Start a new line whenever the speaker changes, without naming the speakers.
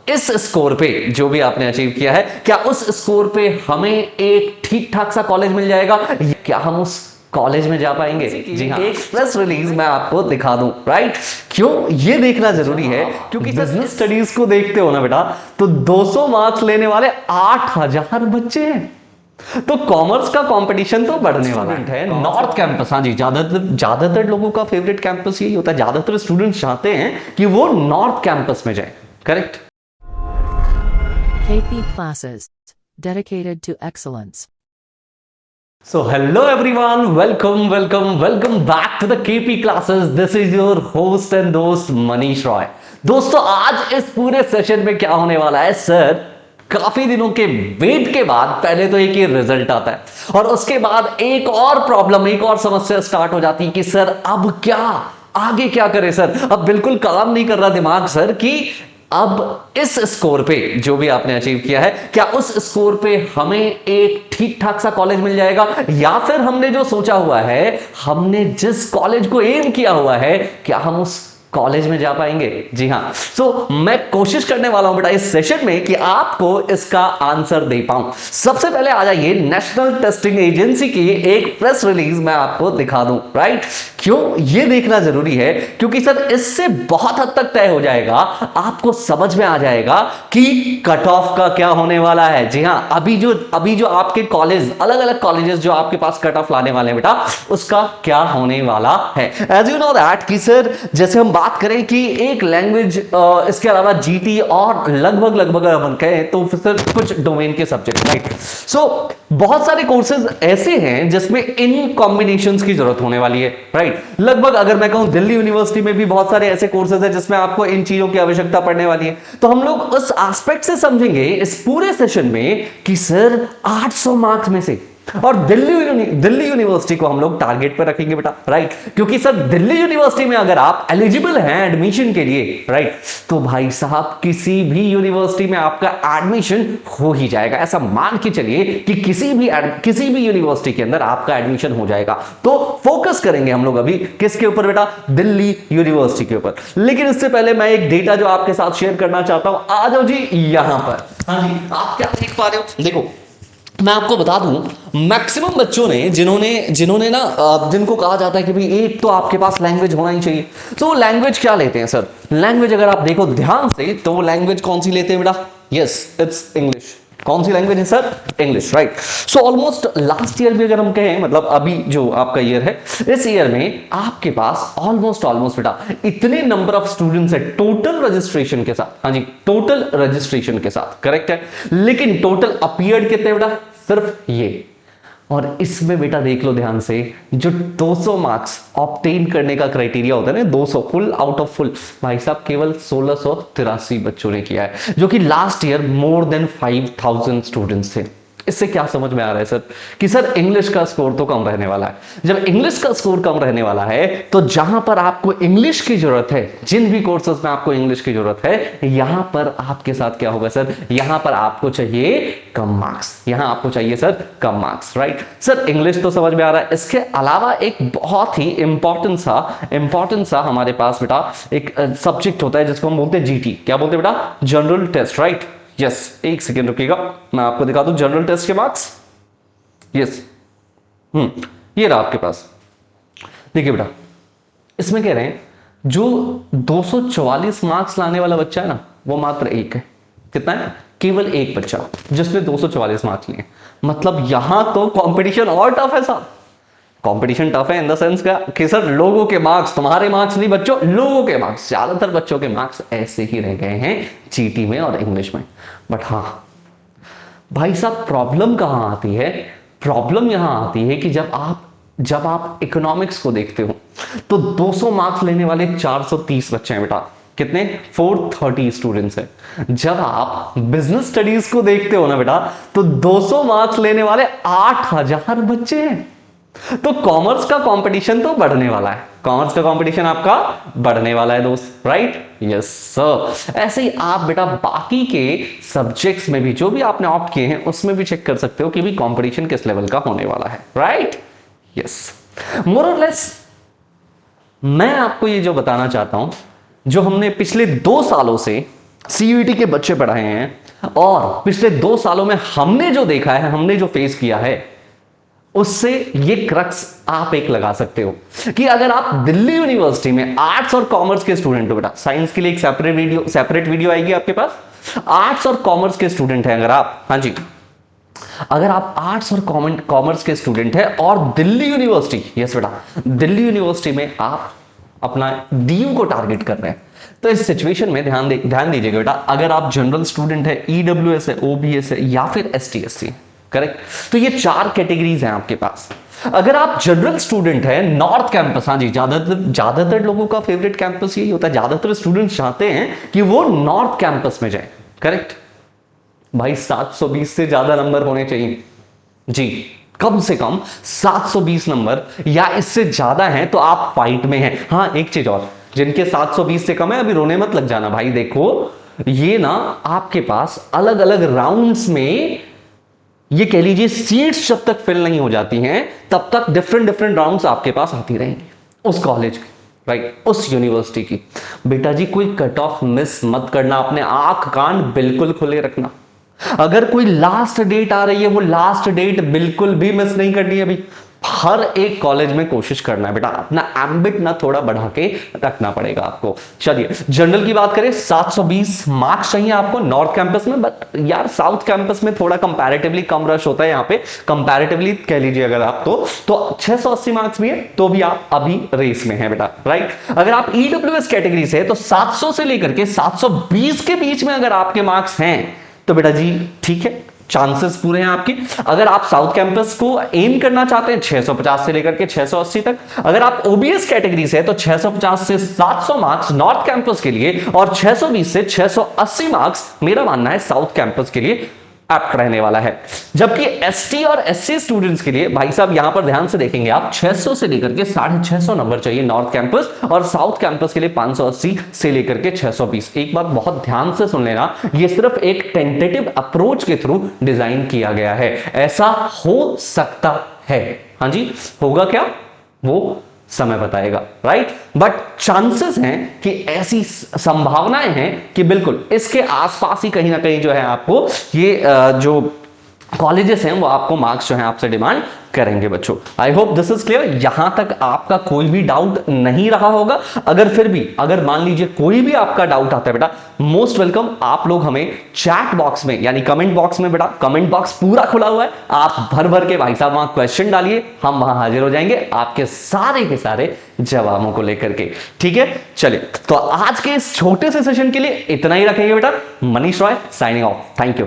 इस स्कोर पे जो भी आपने अचीव किया है, क्या उस स्कोर पे हमें एक ठीक ठाक सा कॉलेज मिल जाएगा? क्या हम उस कॉलेज में जा पाएंगे? जी हाँ, एक प्रेस रिलीज मैं आपको दिखा दूं, राइट? क्यों ये देखना जरूरी है? क्योंकि बिजनेस स्टडीज को देखते हो ना बेटा, तो 200 मार्क्स लेने वाले 8000 बच्चे हैं। तो कॉमर्स का कंपटीशन तो बढ़ने वाला है। नॉर्थ कैंपस, हाँ जी, ज्यादातर लोगों का फेवरेट कैंपस यही होता है। ज्यादातर स्टूडेंट्स चाहते हैं कि वो नॉर्थ कैंपस में जाए, correct?
KP classes dedicated to excellence.
So hello everyone, welcome back to the KP classes. This is your host and दोस्त मनीष रॉय। दोस्तों, आज इस पूरे सेशन में क्या होने वाला है सर, काफी दिनों के वेट के बाद पहले तो एक ही रिजल्ट आता है और उसके बाद एक और प्रॉब्लम, एक और समस्या स्टार्ट हो जाती है कि सर अब क्या, आगे क्या करें सर? अब बिल्कुल काम नहीं कर रहा दिमाग सर कि अब इस स्कोर पे जो भी आपने अचीव किया है, क्या उस स्कोर पे हमें एक ठीक ठाक सा कॉलेज मिल जाएगा? या फिर हमने जो सोचा हुआ है, हमने जिस कॉलेज को एम किया हुआ है, क्या हम उस कॉलेज में जा पाएंगे? जी हाँ, सो मैं कोशिश करने वाला हूं बेटा इस सेशन में कि आपको इसका आंसर दे पाऊं। सबसे पहले आ जाइए, नेशनल टेस्टिंग एजेंसी की एक प्रेस रिलीज मैं आपको दिखा दूं, राइट? क्यों ये देखना जरूरी है? क्योंकि सर इससे बहुत हद तक तय हो जाएगा, आपको समझ में आ जाएगा कि कट ऑफ का क्या होने वाला है। जी हाँ, अभी जो आपके कॉलेज, अलग अलग कॉलेजेस जो आपके पास कट ऑफ लाने वाले हैं बेटा, उसका क्या होने वाला है। एज यू नो दैट कि सर जैसे हम बात करें कि एक लैंग्वेज, इसके अलावा जीटी और लगभग अगर हम कहें तो फिर कुछ डोमेन के सब्जेक्ट, राइट? सो बहुत सारे कोर्सेज ऐसे हैं जिसमें इन कॉम्बिनेशंस की जरूरत होने वाली है, राइट? लगभग अगर मैं कहूं दिल्ली यूनिवर्सिटी में भी बहुत सारे ऐसे कोर्सेज हैं जिसमें आपको इन चीजों की आवश्यकता पड़ने वाली है। तो हम लोग उस एस्पेक्ट से समझेंगे इस पूरे सेशन में कि सर 800 मार्क्स में से, और दिल्ली यूनिवर्सिटी को हम लोग टारगेट पर रखेंगे बेटा, राइट? क्योंकि सर दिल्ली यूनिवर्सिटी में अगर आप एलिजिबल हैं एडमिशन के लिए, राइट, तो भाई साहब किसी भी यूनिवर्सिटी में आपका एडमिशन हो ही जाएगा। ऐसा मान के चलिए कि किसी भी यूनिवर्सिटी के अंदर आपका एडमिशन हो जाएगा। तो फोकस करेंगे हम लोग अभी किसके ऊपर बेटा? दिल्ली यूनिवर्सिटी के ऊपर। लेकिन इससे पहले मैं एक डेटा जो आपके साथ शेयर करना चाहता हूं, आ जाओ जी यहां पर। हाँ जी, आप क्या देख पा रहे हो? देखो, मैं आपको बता दूं, मैक्सिमम बच्चों ने जिन्होंने ना, जिनको कहा जाता है कि भाई एक तो आपके पास लैंग्वेज होना ही चाहिए, तो वो लैंग्वेज क्या लेते हैं सर? लैंग्वेज अगर आप देखो ध्यान से तो वो लैंग्वेज कौन सी लेते हैं बेटा? Yes, it's English. कौन सी लैंग्वेज है sir? English, right? So almost last year भी अगर हम कहें, मतलब अभी जो आपका ईयर है, इस ईयर में आपके पास ऑलमोस्ट बेटा इतने नंबर ऑफ स्टूडेंट्स है टोटल रजिस्ट्रेशन के साथ। हाँ जी, टोटल रजिस्ट्रेशन के साथ, करेक्ट है। लेकिन टोटल अपीयर्ड कितने बेटा? सिर्फ ये। और इसमें बेटा देख लो ध्यान से, जो 200 मार्क्स ऑब्टेन करने का क्राइटेरिया होता है ना, 200 फुल आउट ऑफ फुल, भाई साहब केवल 1683 बच्चों ने किया है, जो कि last year more than 5000 students थे। इससे क्या समझ में आ रहा है सर कि सर इंग्लिश का स्कोर तो कम रहने वाला है। जब इंग्लिश का स्कोर कम रहने वाला है, तो जहां पर आपको इंग्लिश की जरूरत है, जिन भी कोर्सेज में आपको इंग्लिश की जरूरत है, यहां पर आपके साथ क्या होगा सर? यहां पर आपको चाहिए कम मार्क्स, यहां आपको चाहिए सर कम मार्क्स, राइट? सर इंग्लिश तो समझ में आ रहा है। इसके अलावा एक बहुत ही इंपॉर्टेंट सा हमारे पास बेटा एक सब्जेक्ट होता है जिसको हम बोलते हैं जीटी। क्या बोलते हैं बेटा? General test, right? यस, एक सेकेंड रुकिएगा, मैं आपको दिखा दूं जनरल टेस्ट के मार्क्स। यस, ये रहा आपके पास। देखिए बेटा, इसमें कह रहे हैं जो 244 मार्क्स लाने वाला बच्चा है ना, वो मात्र एक है। कितना है? केवल एक बच्चा जिसने 244 मार्क्स लिए। मतलब यहां तो कंपटीशन और टफ है साहब। कंपटीशन टफ है इन द सेंस का कि सर लोगों के मार्क्स, तुम्हारे मार्क्स नहीं बच्चों, लोगों के मार्क्स, ज्यादातर बच्चों के मार्क्स ऐसे ही रह गए हैं जीटी में और इंग्लिश में। बट हाँ भाई साहब, प्रॉब्लम कहां आती है? प्रॉब्लम यहां आती है कि जब आप इकोनॉमिक्स को देखते हो, तो 200 मार्क्स लेने वाले 430 बच्चे हैं बेटा। कितने? 430 स्टूडेंट्स हैं। जब आप बिजनेस स्टडीज को देखते हो ना बेटा, तो 200 मार्क्स लेने वाले 8000 बच्चे हैं। तो कॉमर्स का कंपटीशन तो बढ़ने वाला है, कॉमर्स का कंपटीशन आपका बढ़ने वाला है दोस्त, राइट? Yes sir. ऐसे ही आप बेटा बाकी के सब्जेक्ट्स में भी जो भी आपने ऑप्ट किए हैं उसमें भी चेक कर सकते हो कि भी कंपटीशन किस लेवल का होने वाला है, राइट? यस, मोर और लेस मैं आपको ये जो बताना चाहता हूं, जो हमने पिछले 2 सालों से सीयूईटी के बच्चे पढ़ाए हैं और पिछले 2 सालों में हमने जो देखा है, हमने जो फेस किया है, उससे ये क्रक्स आप एक लगा सकते हो कि अगर आप दिल्ली यूनिवर्सिटी में आर्ट्स और कॉमर्स के स्टूडेंट हो, बेटा साइंस के लिए एक सेपरेट वीडियो आएगी आपके पास, आर्ट्स और कॉमर्स के स्टूडेंट हैं अगर आप, हाँ जी, अगर आप आर्ट्स और कॉमर्स के स्टूडेंट हैं और दिल्ली यूनिवर्सिटी, यस बेटा, दिल्ली यूनिवर्सिटी में आप अपना डीयू को टारगेट कर रहे हैं, तो इस सिचुएशन में ध्यान दीजिएगा बेटा, अगर आप जनरल स्टूडेंट है, ईडब्ल्यूएस है, ओबीएस है या फिर एसटी एससी, करेक्ट, तो ये 4 कैटेगरीज हैं आपके पास। अगर आप जनरल स्टूडेंट है, नॉर्थ कैंपस, हाँ जी, ज्यादातर लोगों का फेवरेट कैंपस यही होता है, ज्यादातर स्टूडेंट चाहते हैं कि वो नॉर्थ कैंपस में जाए, करेक्ट। भाई 720 से ज्यादा नंबर होने चाहिए जी, कम से कम 720 नंबर या इससे ज्यादा हैं तो आप फाइट में हैं। हाँ, एक चीज और, जिनके 720 से कम है अभी रोने मत लग जाना भाई, देखो ये ना आपके पास अलग अलग राउंड्स में, ये कह लीजिए सीट्स जब तक फिल नहीं हो जाती हैं तब तक डिफरेंट राउंड्स आपके पास आती रहेंगी उस कॉलेज की, राइट, उस यूनिवर्सिटी की। बेटा जी कोई कट ऑफ मिस मत करना, अपने आंख कान बिल्कुल खुले रखना। अगर कोई लास्ट डेट आ रही है, वो लास्ट डेट बिल्कुल भी मिस नहीं करनी है। अभी हर एक कॉलेज में कोशिश करना है बेटा, अपना एम्बिट ना थोड़ा बढ़ा के रखना पड़ेगा आपको। चलिए जनरल की बात करें, 720 मार्क्स चाहिए आपको नॉर्थ कैंपस में, बट यार साउथ कैंपस में थोड़ा कंपैरेटिवली कम रश होता है यहाँ पे, कंपैरेटिवली कह लीजिए अगर आप तो 680 मार्क्स भी है तो भी आप अभी रेस में है बेटा, राइट। अगर आप ईडब्ल्यूएस कैटेगरी से है तो 700 से लेकर के 720 के बीच में अगर आपके मार्क्स हैं तो बेटा जी ठीक है, चांसेस पूरे हैं आपके। अगर आप साउथ कैंपस को एम करना चाहते हैं 650 से लेकर के 680 तक, अगर आप ओबीएस कैटेगरी से है तो 650 से 700 मार्क्स नॉर्थ कैंपस के लिए और 620 से 680 मार्क्स मेरा मानना है साउथ कैंपस के लिए एप्ट रहने वाला है। जबकि एसटी और एससी स्टूडेंट्स के लिए भाई साहब यहां पर ध्यान से देखेंगे आप, 600 से लेकर के 650 नंबर चाहिए नॉर्थ कैंपस और साउथ कैंपस के लिए 580 से लेकर के 620। एक बात बहुत ध्यान से सुन लेना, ये सिर्फ एक टेंटेटिव अप्रोच के थ्रू डिजाइन किया गया है, ऐसा हो सकता है, हाँ जी, होगा क्या वो समय बताएगा, राइट। बट चांसेस हैं कि ऐसी संभावनाएं हैं कि बिल्कुल इसके आसपास ही कहीं ना कहीं जो है आपको ये जो कॉलेजेस हैं वो आपको मार्क्स जो है आपसे डिमांड करेंगे बच्चों। I hope this is clear, यहां तक आपका कोई भी डाउट नहीं रहा होगा। अगर फिर भी अगर मान लीजिए कोई भी आपका डाउट आता है बेटा, मोस्ट वेलकम, आप लोग हमें चैट बॉक्स में यानी कमेंट बॉक्स में, बेटा कमेंट बॉक्स पूरा खुला हुआ है, आप भर भर के भाई साहब वहां क्वेश्चन डालिए, हम वहां हाजिर हो जाएंगे आपके सारे के सारे जवाबों को लेकर के, ठीक है। चलिए तो आज के इस छोटे से सेशन के लिए इतना ही रखेंगे बेटा। Manish Roy signing off, thank you.